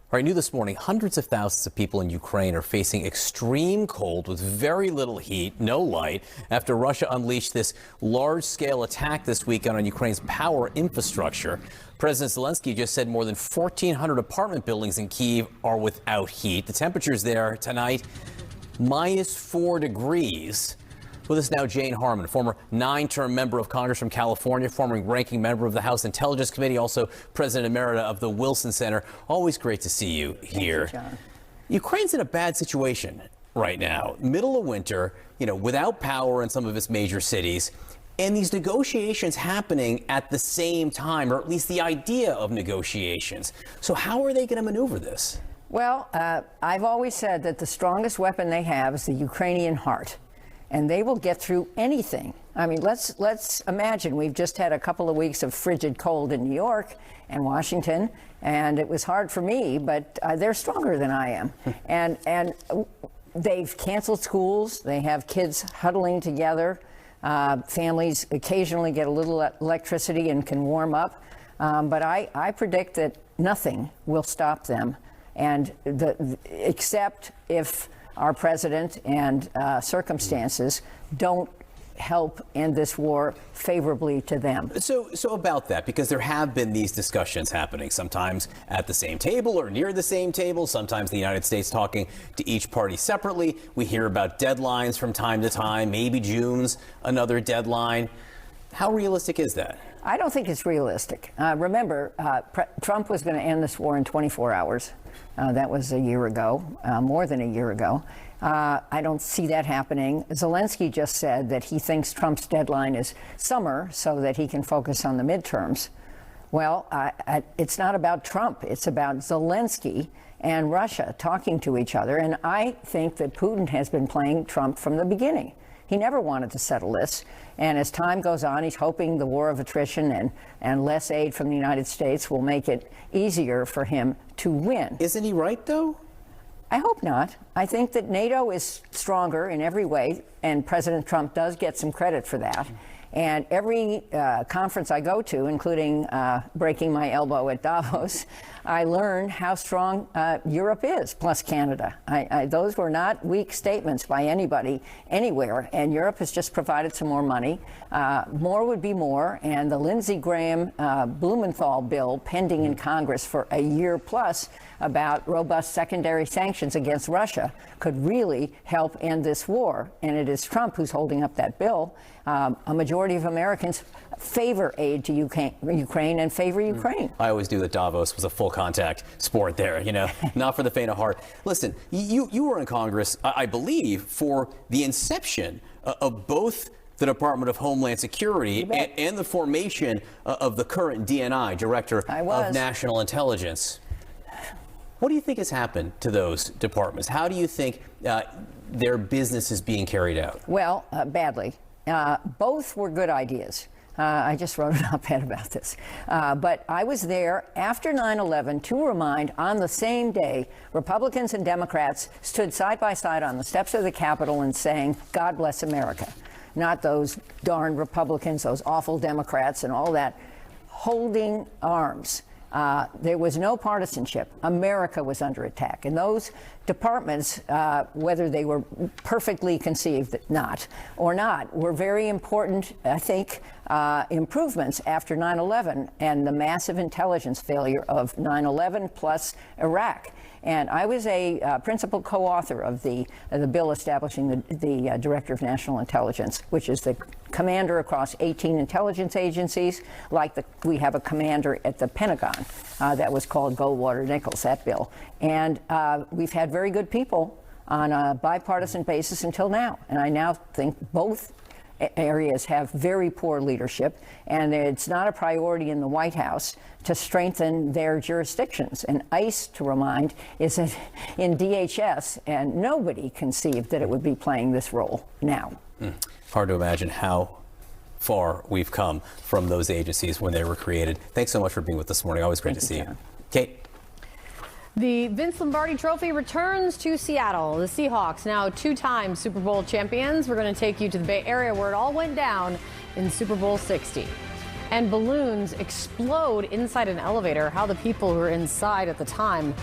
All right, new this morning, hundreds of thousands of people in Ukraine are facing extreme cold with very little heat, no light, after Russia unleashed this large-scale attack this weekend on Ukraine's power infrastructure. President Zelensky just said more than 1,400 apartment buildings in Kyiv are without heat. The temperatures there tonight, -4 degrees. With us now, Jane Harman, former 9-term member of Congress from California, former ranking member of the House Intelligence Committee, also president emerita of the Wilson Center. Always great to see you here. Thank you, John. Ukraine's in a bad situation right now. Middle of winter, without power in some of its major cities. And these negotiations happening at the same time, or at least the idea of negotiations. So how are they going to maneuver this? Well, I've always said that the strongest weapon they have is the Ukrainian heart. And they will get through anything. I mean, let's imagine we've just had a couple of weeks of frigid cold in New York and Washington, and it was hard for me, but they're stronger than I am. and they've canceled schools. They have kids huddling together. Families occasionally get a little electricity and can warm up. But I predict that nothing will stop them, and except if our president and circumstances don't help end this war favorably to them. So about that, because there have been these discussions happening, sometimes at the same table or near the same table, sometimes the United States talking to each party separately. We hear about deadlines from time to time, maybe June's another deadline. How realistic is that? I don't think it's realistic. Remember, Trump was going to end this war in 24 hours. That was a year ago, more than a year ago. I don't see that happening. Zelensky just said that he thinks Trump's deadline is summer so that he can focus on the midterms. Well, it's not about Trump. It's about Zelensky and Russia talking to each other. And I think that Putin has been playing Trump from the beginning. He never wanted to settle this. And as time goes on, he's hoping the war of attrition and less aid from the United States will make it easier for him to win. Isn't he right, though? I hope not. I think that NATO is stronger in every way, and President Trump does get some credit for that. And every conference I go to, including breaking my elbow at Davos, I learn how strong Europe is, plus Canada. Those were not weak statements by anybody anywhere, and Europe has just provided some more money. More would be more, and the Lindsey Graham Blumenthal bill pending in Congress for a year plus about robust secondary sanctions against Russia could really help end this war. And it is Trump who's holding up that bill. A majority of Americans favor aid to Ukraine and favor Ukraine. I always knew that Davos was a full contact sport there, not for the faint of heart. Listen, you were in Congress, I believe, for the inception of both the Department of Homeland Security and the formation of the current DNI, Director of National Intelligence. What do you think has happened to those departments? How do you think their business is being carried out? Well, badly. Both were good ideas. I just wrote an op-ed about this. But I was there after 9/11 to remind, on the same day, Republicans and Democrats stood side by side on the steps of the Capitol and saying, "God bless America." Not those darn Republicans, those awful Democrats and all that, holding arms. There was no partisanship. America was under attack. And those departments, whether they were perfectly conceived or not, were very important, I think, improvements after 9/11 and the massive intelligence failure of 9/11 plus Iraq. And I was a principal co-author of the bill establishing the Director of National Intelligence, which is the commander across 18 intelligence agencies, like we have a commander at the Pentagon that was called Goldwater-Nichols, that bill. And we've had very good people on a bipartisan basis until now. And I now think both areas have very poor leadership, and it's not a priority in the White House to strengthen their jurisdictions. And ICE, to remind, is in DHS, and nobody conceived that it would be playing this role now. Hard to imagine how far we've come from those agencies when they were created. Thanks so much for being with us this morning. Always great to see you. Kate. The Vince Lombardi Trophy returns to Seattle. The Seahawks, now two-time Super Bowl champions. We're going to take you to the Bay Area where it all went down in Super Bowl 60. And balloons explode inside an elevator. How the people who were inside at the time